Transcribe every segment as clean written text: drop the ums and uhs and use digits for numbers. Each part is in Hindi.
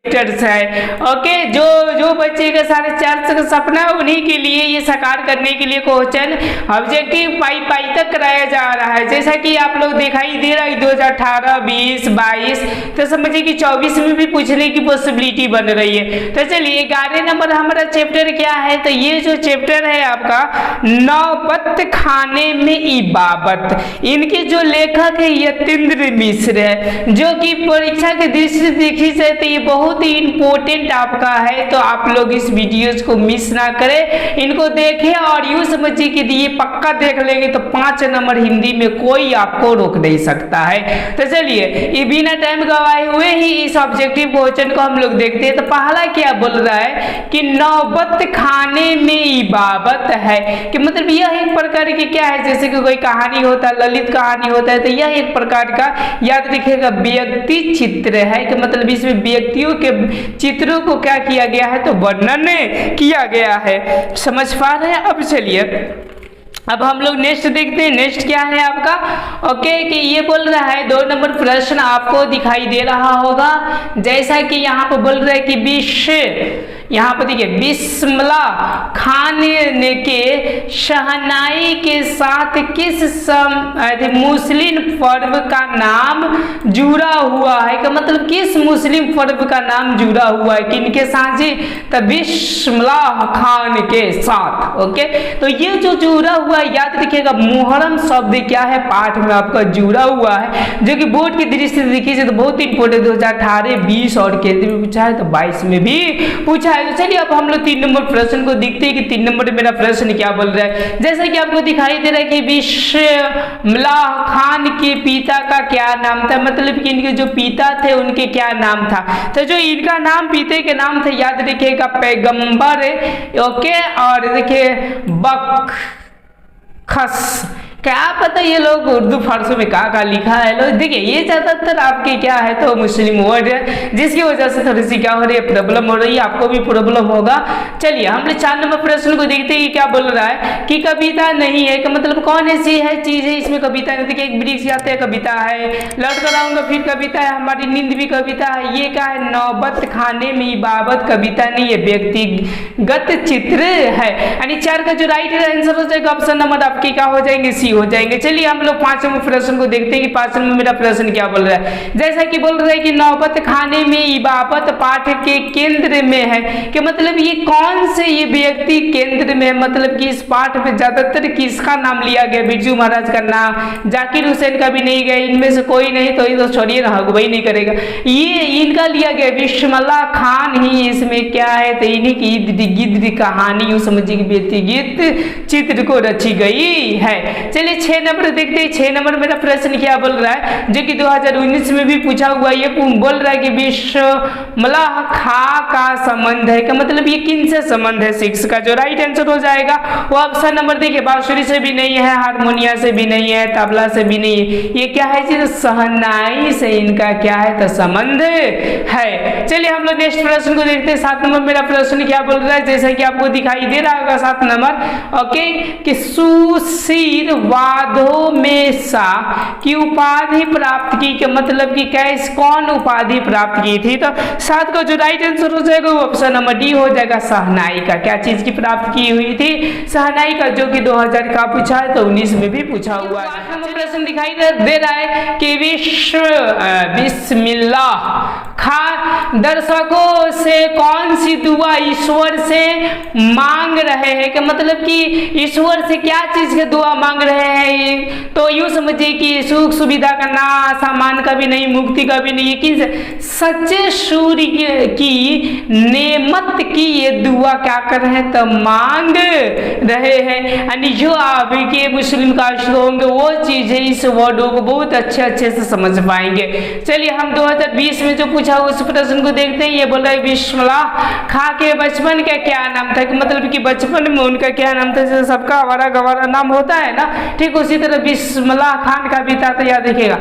चैप्टर्स है। ओके, जो जो बच्चे का 4.5 का सपना है उन्हीं के लिए ये साकार करने के लिए क्वेश्चन ऑब्जेक्टिव पाई तक कराया जा रहा है। जैसा कि आप लोग दिखाई दे रहा है 2018, 20, 22, तो समझिए कि 24 में भी पूछने की पॉसिबिलिटी बन रही है। तो चलिए 11 नंबर हमारा चैप्टर क्या है, तो ये जो चैप्टर है आपका नौबत खाने में इबाबत, इनके जो लेखक है यतीन्द्र मिश्र है, जो कि परीक्षा के दृष्टि से देखी जाए तो ये बहुत ही इंपॉर्टेंट आपका है। तो आप लोग इस वीडियोस को मिस ना करें, इनको देखें और यूं समझिए कि ये पक्का देख लेंगे तो 5 नंबर हिंदी में कोई आपको रोक नहीं सकता है। तो चलिए ये बिना टाइम गवाए हुए ही इस ऑब्जेक्टिव क्वेश्चन को हम लोग देखते हैं। तो पहला क्या बोल रहा है कि नौबत खाने में इबाबत है, कि मतलब यह एक प्रकार की क्या है, जैसे कि कोई कहानी होता है, ललित कहानी होता है, तो यह एक प्रकार का याद रखिएगा व्यक्ति चित्र है, कि मतलब इसमें व्यक्तियों के चित्रों को क्या किया गया है, तो वर्णन किया गया है। समझ पा रहे हैं? अब चलिए अब हम लोग नेक्स्ट देखते हैं। नेक्स्ट क्या है आपका, ओके, कि ये बोल रहा है 2 नंबर प्रश्न आपको दिखाई दे रहा होगा, जैसा कि यहाँ पर बोल रहा है कि विश्व, यहाँ पर देखिए बिस्मिल्लाह खाने के शहनाई के साथ किस मुस्लिम पर्व का नाम जुड़ा हुआ है, का मतलब किस मुस्लिम पर्व का नाम जुड़ा हुआ है, किनके साथ जी, तो बिस्मिल्लाह खान के साथ। ओके, तो ये जो जुड़ा हुआ है याद रखिएगा मुहर्रम शब्द क्या है, पाठ में आपका जुड़ा हुआ है, जो कि बोर्ड की दृष्टि से देखिए तो बहुत इंपॉर्टेंट 2018, 20 और केंद्र में पूछा है, तो 22 में भी पूछा है। तो चलिए अब हम लोग 3 नंबर प्रश्न को देखते हैं कि 3 नंबर मेरा प्रश्न क्या बोल रहा है। जैसा कि आपको दिखाई दे रहा है कि बिस्मिल्लाह खान के पिता का क्या नाम था, मतलब कि इनके जो पिता थे उनके क्या नाम था, तो जो इनका नाम पिता के नाम थे याद रखिएगा पैगंबर, ओके, और देखिए बखस, क्या पता ये लोग उर्दू फारसी में क्या लिखा है। लोग देखिए ये ज्यादातर आपके क्या है तो मुस्लिम वर्ड है, जिसकी वजह से थोड़ी सी क्या हो रही है, प्रॉब्लम हो रही है, आपको भी प्रॉब्लम होगा। चलिए हम लोग 4 नंबर प्रश्न को देखते हैं कि क्या बोल रहा है कि कविता नहीं है, कि मतलब कौन ऐसी है चीज है इसमें कविता नहीं। देखिए एक वृक्ष जाते हैं कविता है, लौट कर आऊंगा फिर कविता है, हमारी नींद भी कविता है, ये क्या है नौबत खाने में इबाबत कविता नहीं है, व्यक्तिगत चित्र है। यानी 4 का जो राइट आंसर हो जाएगा ऑप्शन नंबर आपके क्या हो जाएंगे, सी हो जाएंगे। चलिए हम लोग 5 नंबर प्रश्न को देखते हैं कि 5 नंबर मेरा प्रश्न क्या बोल रहा है। जैसा कि बोल रहा है कि नौबत खाने में इबाबत पाठ के केंद्र में है, कि मतलब ये कौन से ये व्यक्ति केंद्र में है, मतलब कि इस पाठ में ज्यादातर किसका नाम लिया गया, बिरजू महाराज का नाम, जाकिर हुसैन का भी नहीं गया, इनमें से कोई नहीं, तो ये तो छोड़िए ना, वही नहीं करेगा, ये इनका लिया गया बिस्मिल्लाह खान ही इसमें क्या है, तो इन्हीं की इर्द गिर्द कहानी समझिए कि व्यक्तिगत चित्र को रची गई है। चलिए 6 नंबर देखते हैं। 6 नंबर मेरा प्रश्न क्या बोल रहा है, जो कि 2019 में भी पूछा हुआ, ये बोल रहा है कि बिस्मिल्लाह खा का संबंध है, कि मतलब ये किन से संबंध है। 6 का जो राइट आंसर हो जाएगा वो ऑप्शन नंबर देखिए बांसुरी से भी नहीं है, हारमोनिया से भी नहीं है, तबला से भी नहीं है, ये क्या है जी, सहनाई से इनका क्या है तो संबंध है। चलिए हम लोग नेक्स्ट प्रश्न को देखते हैं। 7 नंबर मेरा प्रश्न क्या बोल रहा है, जैसा कि आपको दिखाई दे रहा होगा 7 नंबर, ओके, कि सुशीर वादों में सा की उपाधि प्राप्त की, के मतलब कि कैस कौन उपाधि प्राप्त की थी, तो 7 का जो राइट आंसर हो जाएगा वो ऑप्शन नंबर डी हो जाएगा, सहनाई का। क्या चीज की प्राप्त की हुई थी, सहनाई का, जो कि 2000 का पूछा है तो 19 में भी पूछा हुआ है। प्रश्न दिखाई दे रहा है कि बिस्मिल्लाह खा दर्शकों से कौन सी दुआ ईश्वर से मांग रहे हैं, कि मतलब कि ईश्वर से क्या चीज की दुआ मांग रहे हैं, तो यूं समझिए कि सुख सुविधा का ना, सामान का भी नहीं, मुक्ति का भी नहीं, कि सच्चे सूर्य की नेमत की ये दुआ क्या कर रहे हैं तो मांग रहे हैं। यानी जो आपके मुस्लिम कास्ट होंगे वो चीज है, इस वर्डों को बहुत अच्छे से समझ पाएंगे। चलिए हम 2020 में जो पूछा उस प्रश्न को देखते हैं। ये बोल रहा है बिस्मिल्लाह खा के बचपन का क्या नाम था, कि मतलब कि बचपन में उनका क्या नाम था, जैसे सबका हमारा गवारा नाम होता है ना, ठीक उसी तरह बिस्मिल्लाह खान का भी था, तो याद रखिएगा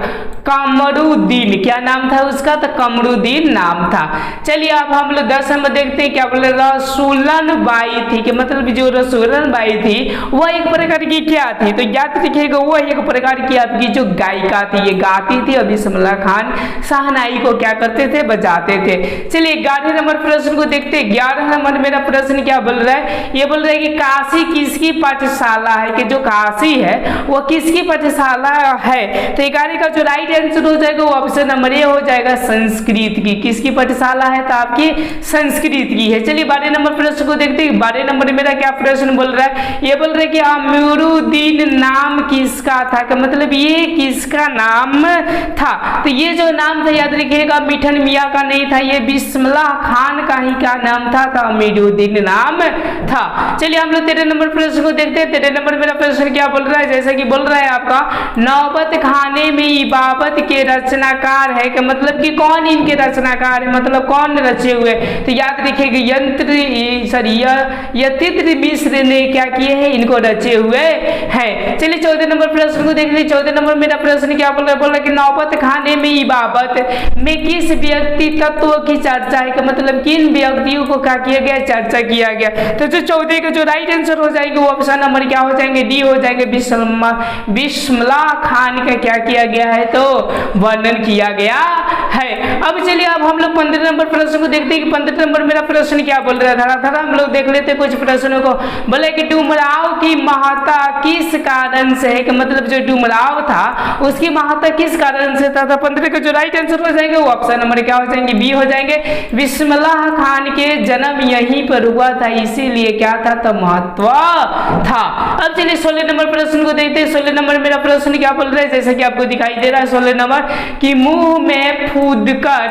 कमरुद्दीन, क्या नाम था उसका, तो कमरुद्दीन नाम था। चलिए अब हम लोग 10 नंबर देखते हैं, क्या बोले, रसूलन बाई थी, कि मतलब जो रसूलन बाई थी वह एक प्रकार की क्या थी, तो याद रखिएगा वह एक प्रकार की आपकी जो गायिका थी, ये गाती थी, और बिस्मिल्लाह खान शहनाई को क्या करते थे, बजाते थे। चलिए 11 नंबर प्रश्न को देखते हैं। 11 नंबर मेरा प्रश्न क्या बोल रहा है, ये बोल रहा है कि काशी किसकी पाठशाला है, कि जो काशी है वो किसकी पाठशाला है, तो 11 का जो राइट आंसर हो जाएगा वो ऑप्शन नंबर ए हो जाएगा, संस्कृत की। किसकी पाठशाला है, तो आपकी संस्कृत की है। चलिए 12 नंबर प्रश्न को देखते हैं। 12 नंबर मेरा क्या प्रश्न बोल रहा है, ये बोल रहा है कि अमीरुद्दीन नाम किसका था, कि मतलब ये किसका नाम था, तो ये जो नाम था याद रखिएगा मिठन मियाँ का नहीं था, ये बिस्मिल्लाह खान का ही क्या नाम था, तो अमीरुद्दीन नाम था। चलिए हम लोग 13 नंबर प्रश्न को देखते हैं। 13 नंबर मेरा प्रश्न क्या बोल रहा है, जैसा कि बोल रहा है आपका नौबत खाने में इबाबत के रचनाकार है, कि मतलब कि कौन इनके रचनाकार है, मतलब कौन रचे हुए, तो याद रखिएगा यतित्र मिश्र ने क्या किए हैं, इनको रचे हुए हैं। चलिए 14 नंबर प्रश्न को देखते हैं। 14 नंबर मेरा प्रश्न क्या बोल रहा है कि नौबत खाने में इबाबत में किस व्यक्ति तत्व की चर्चा है, कि मतलब किन व्यक्तियों को क्या किया गया, चर्चा किया गया, तो जो 14 का जो राइट आंसर हो जाएंगे वो ऑप्शन नंबर क्या हो जाएंगे, डी हो जाएंगे, बिस्मिल्लाह खान का क्या किया गया है, तो वर्णन किया गया है। अब चलिए अब हम लोग 15 नंबर प्रश्न को देखते हैं कि 15 नंबर मेरा प्रश्न क्या बोल रहा था, हम लोग देख लेते कुछ प्रश्नों को। बोले कि डुमराव की महत्ता किस कारण से है, कि मतलब जो डुमराव था उसकी महत्ता किस कारण से था, तो 15 का जो राइट आंसर हो जाएंगे वो ऑप्शन नंबर क्या हो जाएंगे, बी हो जाएंगे, बिस्मिल्लाह खान के जन्म यहीं पर हुआ था, इसीलिए क्या था, तो महत्व था। अब चलिए 16 नंबर प्रश्न को देखते हैं। 16 नंबर मेरा प्रश्न क्या बोल रहा है, जैसा कि आपको दिखाई दे रहा है 16 नंबर कि मुंह में फूंदकर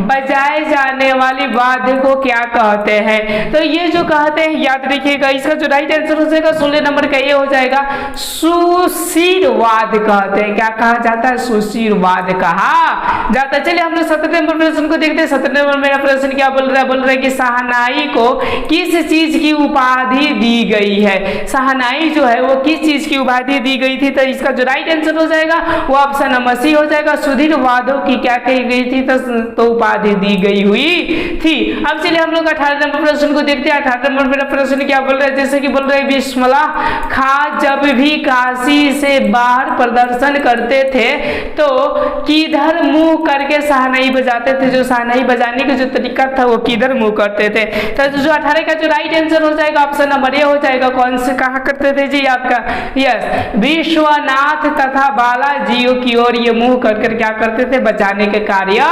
बजाए जाने वाली वाद्य को क्या कहते हैं, तो ये जो कहते हैं याद रखिएगा इसका जो राइट आंसर हो जाएगा 16 नंबर का ये हो जाएगा सुशीरवाद कहते हैं, क्या कहा जाता है, सुशीरवाद कहा जाता है। चलिए हम लोग 17 नंबर प्रश्न को देखते हैं। 17 नंबर मेरा प्रश्न क्या बोल रहा है कि शहनाई को किस चीज की उपाधि दी गई है, शहनाई जो है वो किस चीज की उपाधि दी गई थी, तो इसका जो राइट आंसर हो जाएगा वो ऑप्शन नंबर सी हो जाएगा, सुधीर वादों की क्या कही गई थी, तो उपाधि दी गई हुई थी। अब चलिए हम लोग 18 नंबर प्रश्न को देखते हैं। 18 नंबर मेरा प्रश्न क्या बोल रहा है, जैसे कि बोल रहे हैं बिस्मिल्लाह खां जब भी काशी से बाहर प्रदर्शन करते थे तो किधर मुंह करके शहनाई बजाते थे, जो शहनाई बजाने का जो तरीका था वो किधर मुंह करते थे, तो जो 18 का जो राइट आंसर हो जाएगा ऑप्शन नंबर ए हो जाएगा, कौन से कहा करते थे जी आपका, यस, विश्वनाथ तथा बालाजियों की ओर ये मुंह कर क्या करते थे, बचाने के कार्य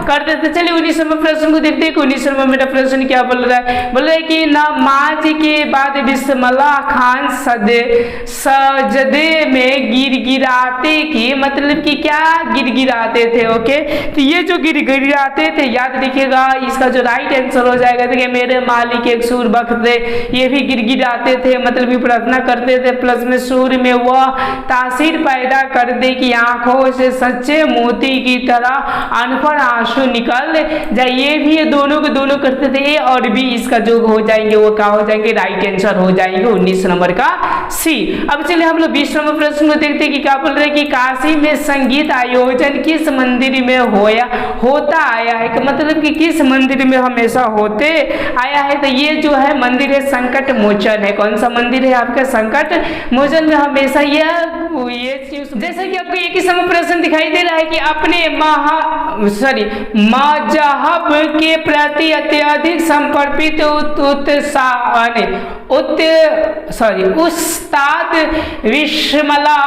करते थे। चलिए 19 नंबर प्रश्न को देखते हैं। 19 नंबर मेरा प्रश्न क्या बोल रहा है, बोल रहा है कि नमाज के बाद बिस्मिल्लाह खान सजदे में गिड़गिड़ाते की, मतलब कि क्या गिड़गिड़ाते थे, ओके, तो ये जो गिड़गिड़ाते थे याद रखिएगा इसका जो राइट आंसर हो जाएगा, देखिए मेरे मालिक एक सूर बख्श दे, ये भी गिड़गिड़ाते थे, मतलब भी प्रार्थना करते थे, प्लस में सूर में वह तासीर पैदा कर दे कि आंखों से सच्चे मोती की तरह अनपढ़ आंसू निकल जाए, ये भी ये दोनों के दोनों करते थे, ए और बी इसका जो हो जाएंगे वो क्या हो जाएंगे, राइट आंसर हो जाएंगे 19 नंबर का सी। अब चलिए हम लोग 20 नंबर प्रश्न को देखते हैं कि क्या बोल रहे हैं कि काशी में संगीत आयोजन किस मंदिर में होता आया है, कि मतलब कि किस मंदिर में हमेशा होते आया है, तो ये जो है मंदिर है संकट मोचन है। कौन सा मंदिर है आपका, संकट मोचन में हमेशा ये चीज, जैसे कि आपको एक ही समय प्रश्न दिखाई दे रहा है कि अपने मजहब के प्रति अत्यधिक समर्पित उस्ताद बिस्मिल्लाह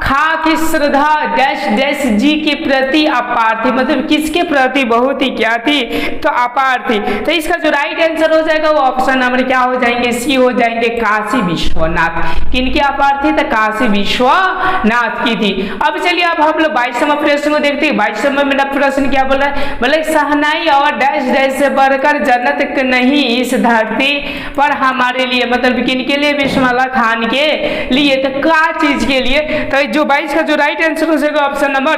खां की श्रद्धा डैश डैश जी के प्रति अपार थी, मतलब किसके प्रति बहुत ही क्या थी, तो अपार थी, तो इसका जो राइट आंसर हो जाएगा वो ऑप्शन नंबर क्या हो जाएंगे, सी हो जाएंगे, काशी विश्वनाथ। किनकी अपार थी, तो काशी विश्वनाथ की थी। अब चलिए अब हम लोग 22 नंबर प्रश्न को देखते हैं। 22 नंबर मेरा प्रश्न क्या बोल रहा है, बोले शहनाई और डैश डैश से बढ़कर जन्नत नहीं इस धरती पर हमारे लिए, मतलब किनके लिए, बिस्मिल्लाह खान के लिए, तो क्या चीज के लिए, तो जो 22 का जो राइट आंसर हो जाएगा ऑप्शन नंबर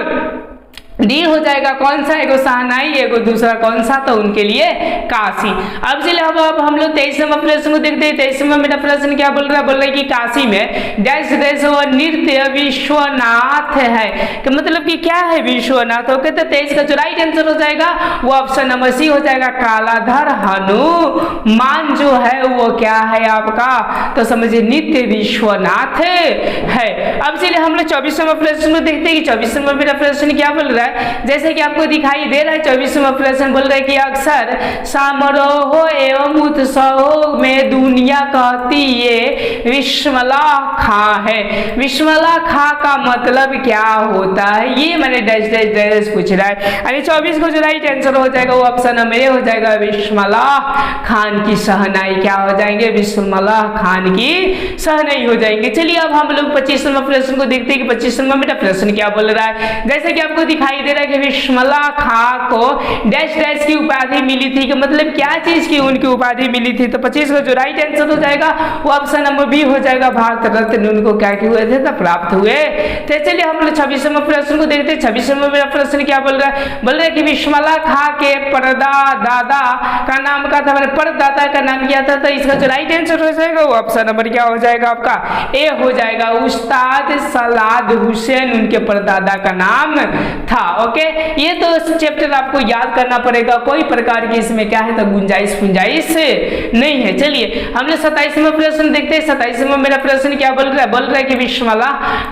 डी हो जाएगा कौन सा, एगो शहनाई, एगो दूसरा कौन सा, तो उनके लिए काशी। अब चलिए अब हम लोग 23 नंबर प्रश्न को देखते हैं। 23 नंबर मेरा प्रश्न क्या बोल रहा है कि काशी में डैश डैश वो नृत्य विश्वनाथ है, कि मतलब कि क्या है विश्वनाथ। ओके, तो 23 का जो राइट आंसर हो जाएगा वो ऑप्शन नंबर सी हो जाएगा, कालाधर हनुमान जो है वो क्या है आपका, तो समझिए नित्य विश्वनाथ है। अब चलिए हम लोग 24 नंबर प्रश्न को देखते हैं कि 24 नंबर मेरा प्रश्न क्या बोल रहा है। जैसे कि आपको दिखाई दे रहा है 24वां प्रश्न बोल रहा है कि अक्सर समारोह एवं उत्सवों में दुनिया कहती ये विस्मला खां है। विस्मला खां का मतलब क्या होता है, ये मैंने डैश डैश डैश पूछ रहा है। यानी 24 को जो राइट आंसर हो जाएगा वो ऑप्शन नंबर ए हो जाएगा, विस्मला खान की शहनाई क्या हो जाएंगे, विस्मला खान की शहनाई हो जाएंगे। चलिए अब हम लोग 25 नंबर प्रश्न को देखते हैं कि 25 नंबर मेरा प्रश्न क्या बोल रहा है। जैसे कि आपको दिखाई दे रहा है कि विस्मला खां को डैश डैश की उपाधि मिली थी, कि मतलब क्या चीज की उनकी उपाधि मिली थी, तो 25 का जो राइट आंसर हो जाएगा वो ऑप्शन नंबर बी हो जाएगा, भारत रत्न उनको क्या हुए थे, तो प्राप्त हुए थे। चलिए हम लोग 26 नंबर प्रश्न को देखते हैं। 26 नंबर मेरा प्रश्न क्या बोल रहा है कि विस्मला खां के परदादा का नाम क्या था, परदादा का नाम क्या था, तो इसका जो राइट आंसर हो जाएगा वो ऑप्शन नंबर क्या हो जाएगा आपका, ए हो जाएगा, उस्ताद सलाद हुसैन उनके परदादा का नाम था। ओके, ये तो चैप्टर आपको याद करना पड़ेगा, कोई प्रकार की इसमें क्या है तो गुंजाइश नहीं है। चलिए हम लोग 27वां प्रश्न देखते हैं। 27वां मेरा प्रश्न क्या बोल रहा है कि विस्मला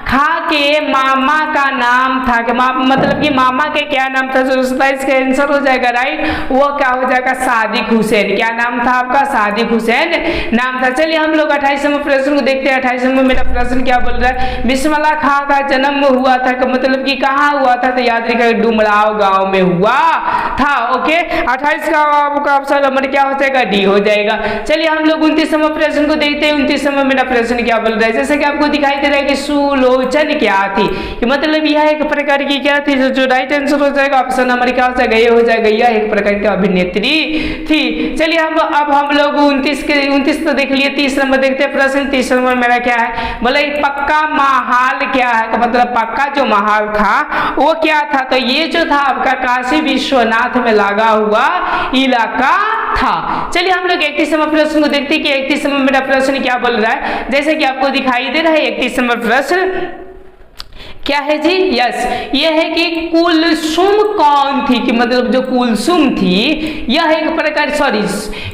खां के मामा का नाम था, कि मतलब कि मामा के क्या नाम था, जो 27 का आंसर हो जाएगा राइट, वो क्या हो जाएगा, सादिक हुसैन। क्या नाम था आपका, सादिक हुसैन नाम था। चलिए हम लोग 28वां प्रश्न को देखते हैं। 28वां मेरा प्रश्न क्या बोल रहा है, विस्मला खां का जन्म हुआ था, मतलब कि कहाँ हुआ था, तो याद रखिएगा डुमराव गांव में हुआ था। ओके, 28 का आपका ऑप्शन नंबर क्या हो जाएगा, डी हो जाएगा। चलिए हम लोग 29वां प्रश्न को देखते हैं। 29वां मेरा प्रश्न क्या बोल रहा है, जैसे कि आपको दिखाई दे रहा है कि सुलोचन क्या थी, कि मतलब यह एक प्रकार की क्या थी, जो राइट आंसर हो जाएगा ऑप्शन नंबर क्या हो जाएगा, ये हो जाएगा, यह एक प्रकार की अभिनेत्री थी। चलिए अब हम लोग 29 तो देख लिए, 30 नंबर देखते हैं प्रश्न। 30 नंबर मेरा क्या है, बोले पक्का महाल क्या है, तो मतलब पक्का जो महाल था वो क्या था, तो ये जो था आपका काशी विश्वनाथ में लगा हुआ इलाका था। चलिए हम लोग 31 नंबर प्रश्न को देखते हैं कि 31 नंबर मेरा प्रश्न क्या बोल रहा है। जैसे कि आपको दिखाई दे रहा है 31 नंबर प्रश्न क्या है जी, यस, ये है कि कुलसुम कौन थी, कि मतलब जो कुलसुम थी यह एक प्रकार, सॉरी,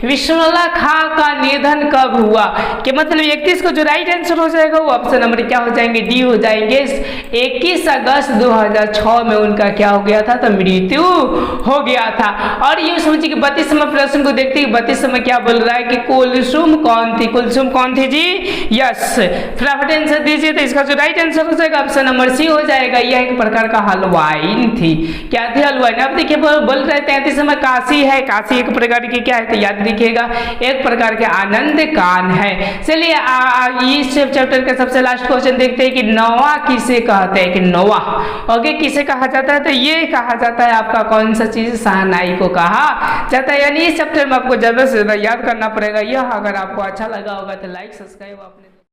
विस्मला खां का निधन कब हुआ, कि मतलब 31 को जो राइट आंसर हो जाएगा वो ऑप्शन नंबर क्या हो जाएंगे, डी हो जाएंगे। 21 अगस्त 2006 में उनका क्या हो गया था, तो मृत्यु हो गया था। और ये समझिए कि 32 नंबर प्रश्न को देखते हैं। 32 में क्या बोल रहा है कि कुलसुम कौन थी, कुलसुम कौन थी जी, यस, फटाफट आंसर दीजिए। तो इसका जो राइट आंसर हो जाएगा ऑप्शन नंबर सी हो जाएगा, यह एक प्रकार का हलवाइन थी। क्या थी, हलवाइन। अब देखिए बोल रहे 33 में काशी है, काशी एक प्रकार की क्या है, तो याद रखिएगा एक प्रकार के आनंद कान है। चलिए इस चैप्टर का सबसे लास्ट क्वेश्चन देखते हैं कि नौवा किसे कहते हैं, कि नौवा ओके किसे कहा जाता है, तो ये कहा जाता है आपका कौन सा चीज, शहनाई को कहा जाता है। यानी इस चैप्टर में आपको ज्यादा से ज्यादा याद करना पड़ेगा। यह अगर आपको अच्छा लगा होगा तो लाइक सब्सक्राइब आपने